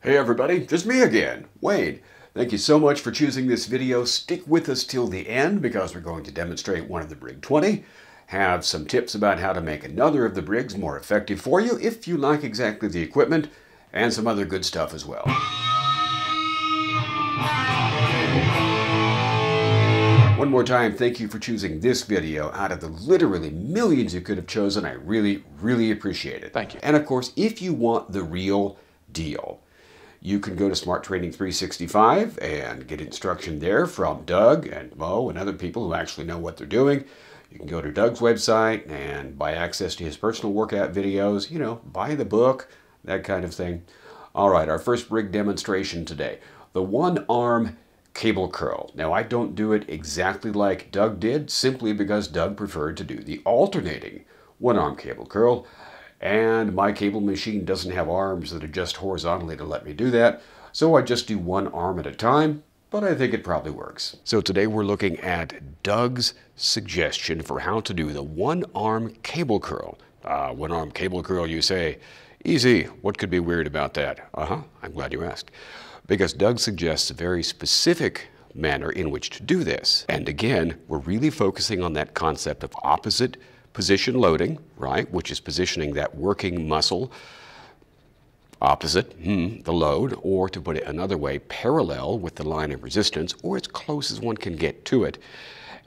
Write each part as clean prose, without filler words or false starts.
Hey everybody, just me again, Wade. Thank you so much for choosing this video. Stick with us till the end because we're going to demonstrate one of the BRIG20, have some tips about how to make another of the BRIGs more effective for you if you like exactly the equipment, and some other good stuff as well. One more time, thank you for choosing this video out of the literally millions you could have chosen. I really appreciate it. Thank you. And of course, if you want the real deal, you can go to SmartTraining 365 and get instruction there from Doug and Mo and other people who actually know what they're doing. You can go to Doug's website and buy access to his personal workout videos, you know, buy the book, that kind of thing. All right, our first BRIG demonstration today, the one-arm cable curl. Now, I don't do it exactly like Doug did, simply because Doug preferred to do the alternating one-arm cable curl. And my cable machine doesn't have arms that adjust horizontally to let me do that, so I just do one arm at a time, but I think it probably works. So today we're looking at Doug's suggestion for how to do the one-arm cable curl. One-arm cable curl, you say? Easy. What could be weird about that? I'm glad you asked. Because Doug suggests a very specific manner in which to do this. And again, we're really focusing on that concept of opposite position loading, right, which is positioning that working muscle opposite the load, or to put it another way, parallel with the line of resistance, or as close as one can get to it,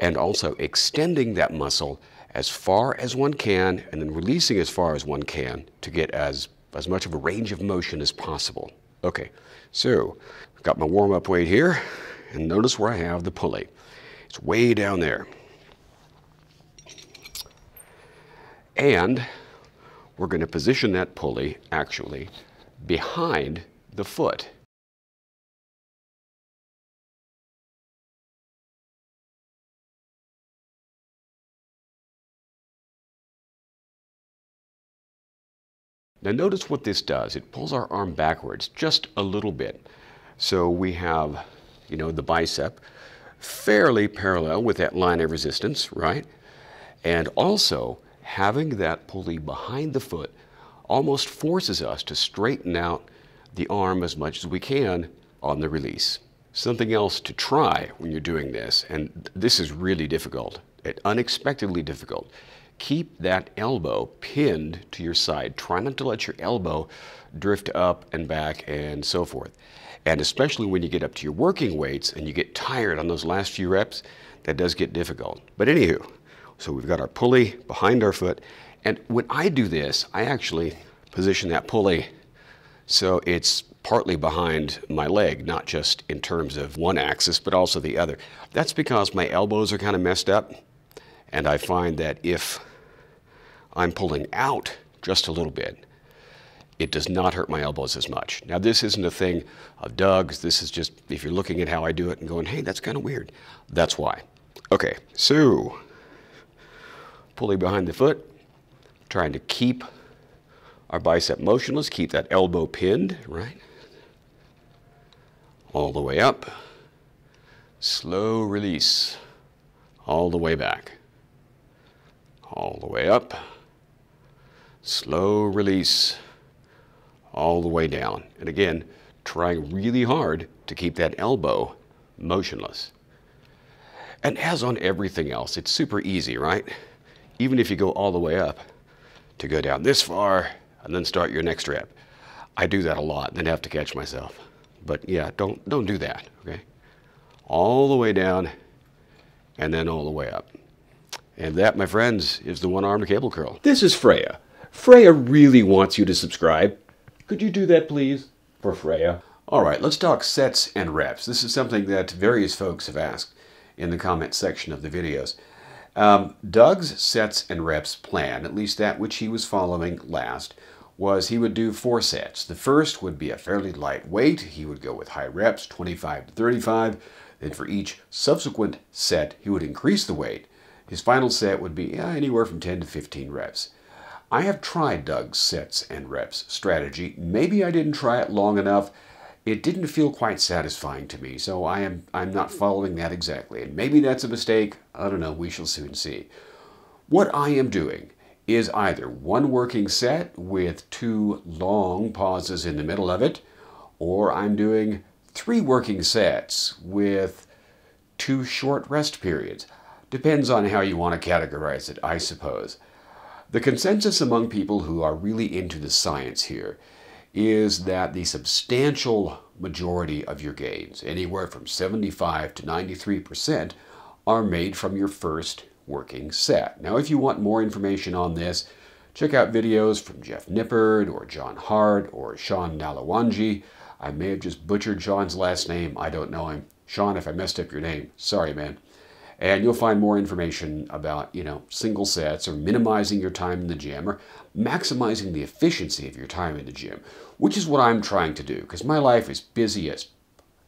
and also extending that muscle as far as one can, and then releasing as far as one can to get as much of a range of motion as possible. Okay, so I've got my warm-up weight here, and notice where I have the pulley. It's way down there. And we're going to position that pulley, actually, behind the foot. Now notice what this does. It pulls our arm backwards just a little bit. So we have, you know, the bicep fairly parallel with that line of resistance, right? And also, having that pulley behind the foot almost forces us to straighten out the arm as much as we can on the release. Something else to try when you're doing this, and this is really difficult, unexpectedly difficult. Keep that elbow pinned to your side. Try not to let your elbow drift up and back and so forth. And especially when you get up to your working weights and you get tired on those last few reps, that does get difficult. But anywho, so we've got our pulley behind our foot, and when I do this, I actually position that pulley so it's partly behind my leg, not just in terms of one axis, but also the other. That's because my elbows are kind of messed up, and I find that if I'm pulling out just a little bit, it does not hurt my elbows as much. Now, this isn't a thing of Doug's. This is just, if you're looking at how I do it and going, hey, that's kind of weird, that's why. Okay, so pulley behind the foot, trying to keep our bicep motionless, keep that elbow pinned, right? All the way up. Slow release. All the way back. All the way up. Slow release. All the way down. And again, trying really hard to keep that elbow motionless. And as on everything else, it's super easy, right? Even if you go all the way up, to go down this far and then start your next rep. I do that a lot, then have to catch myself. But yeah, don't do that, okay? All the way down and then all the way up. And that, my friends, is the one-armed cable curl. This is Freya. Freya really wants you to subscribe. Could you do that, please, for Freya? All right, let's talk sets and reps. This is something that various folks have asked in the comment section of the videos. Doug's sets and reps plan, at least that which he was following last, was he would do 4 sets. The first would be a fairly light weight. He would go with high reps, 25 to 35. Then for each subsequent set, he would increase the weight. His final set would be anywhere from 10 to 15 reps. I have tried Doug's sets and reps strategy. Maybe I didn't try it long enough. It didn't feel quite satisfying to me, so I'm not following that exactly. And maybe that's a mistake. I don't know. We shall soon see. What I am doing is either one working set with 2 long pauses in the middle of it, or I'm doing 3 working sets with 2 short rest periods. Depends on how you want to categorize it, I suppose. The consensus among people who are really into the science here is that the substantial majority of your gains, anywhere from 75 to 93%, are made from your first working set. Now, if you want more information on this, check out videos from Jeff Nippard or John Hart or Sean Nalawanji. I may have just butchered Sean's last name. I don't know him. Sean, if I messed up your name, sorry, man. And you'll find more information about, single sets or minimizing your time in the gym or maximizing the efficiency of your time in the gym, which is what I'm trying to do because my life is busy as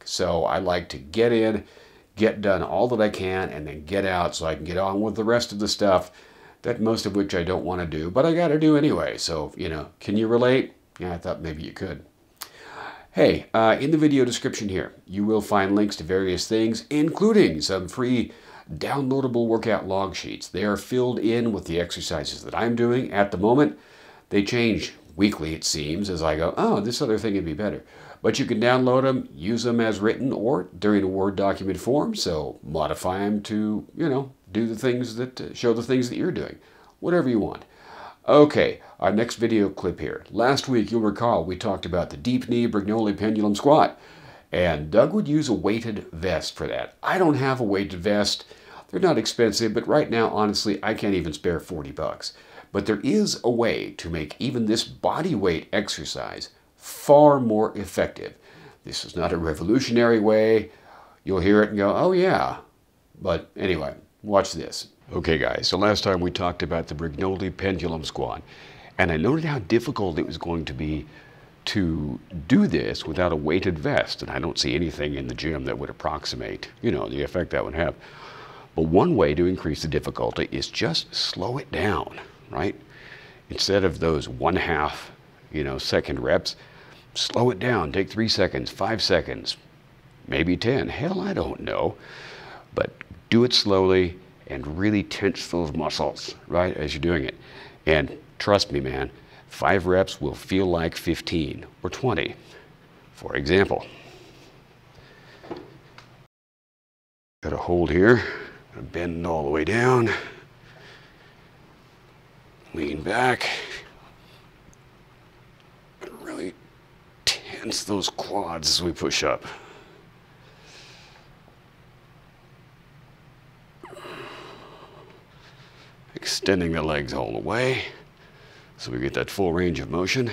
so I like to get in, get done all that I can, and then get out so I can get on with the rest of the stuff, that most of which I don't want to do, but I got to do anyway. So, can you relate? Yeah, I thought maybe you could. Hey, in the video description here, you will find links to various things, including some free downloadable workout log sheets. They are filled in with the exercises that I'm doing at the moment. They change weekly, it seems, as I go, oh, this other thing would be better. But you can download them, use them as written or during a Word document form, so modify them to, do the things that show the things that you're doing, whatever you want. Okay, our next video clip here. Last week, you'll recall, we talked about the deep knee Brignole pendulum squat, and Doug would use a weighted vest for that. I don't have a weighted vest. They're not expensive, but right now, honestly, I can't even spare 40 bucks. But there is a way to make even this body weight exercise far more effective. This is not a revolutionary way. You'll hear it and go, oh yeah. But anyway, watch this. Okay guys, so last time we talked about the Brignole pendulum squat, and I noted how difficult it was going to be to do this without a weighted vest, and I don't see anything in the gym that would approximate, the effect that would have. But one way to increase the difficulty is just slow it down, right? Instead of those 1/2, second reps, slow it down. Take 3 seconds, 5 seconds, maybe 10. Hell, I don't know. But do it slowly and really tense those muscles, right, as you're doing it. And trust me, man, 5 reps will feel like 15 or 20. For example, got a hold here, bend all the way down, lean back, and really tense those quads as we push up. Extending the legs all the way so we get that full range of motion.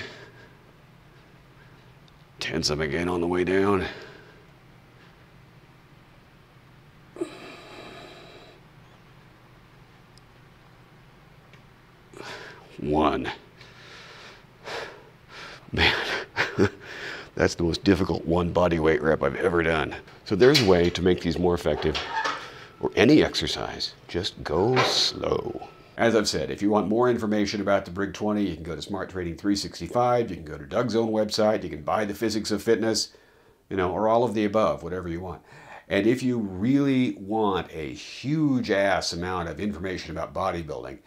Tense them again on the way down. One. Man, that's the most difficult one body weight rep I've ever done. So there's a way to make these more effective, or any exercise, just go slow. As I've said, if you want more information about the BRIG20, you can go to SmartTraining 365, you can go to Doug's own website, you can buy the Physics of Fitness, or all of the above, whatever you want. And if you really want a huge ass amount of information about bodybuilding,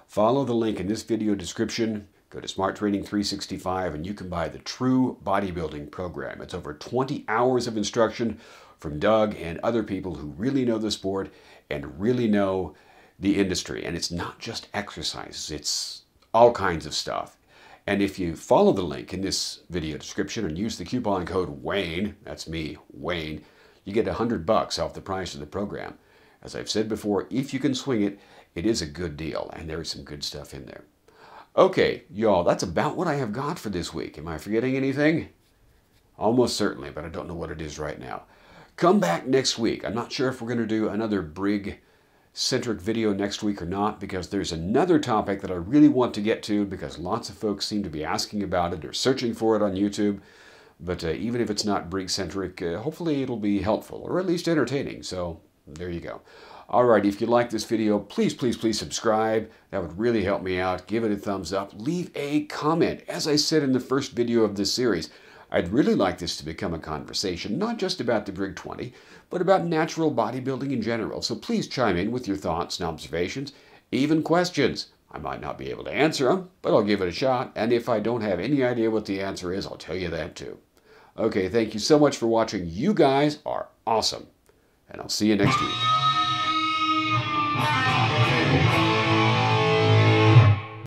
follow the link in this video description, go to SmartTraining 365, and you can buy the True Bodybuilding program. It's over 20 hours of instruction from Doug and other people who really know the sport and really know the industry. And it's not just exercises, it's all kinds of stuff. And if you follow the link in this video description and use the coupon code WAYNE, that's me, Wayne, you get $100 off the price of the program. As I've said before, if you can swing it, it is a good deal, and there is some good stuff in there. Okay, y'all, that's about what I have got for this week. Am I forgetting anything? Almost certainly, but I don't know what it is right now. Come back next week. I'm not sure if we're going to do another BRIG-centric video next week or not, because there's another topic that I really want to get to, because lots of folks seem to be asking about it or searching for it on YouTube. But even if it's not BRIG-centric, hopefully it'll be helpful, or at least entertaining. So there you go. All right, if you like this video, please, please, please subscribe. That would really help me out. Give it a thumbs up. Leave a comment. As I said in the first video of this series, I'd really like this to become a conversation, not just about the BRIG20, but about natural bodybuilding in general. So please chime in with your thoughts and observations, even questions. I might not be able to answer them, but I'll give it a shot. And if I don't have any idea what the answer is, I'll tell you that too. Okay, thank you so much for watching. You guys are awesome. And I'll see you next week.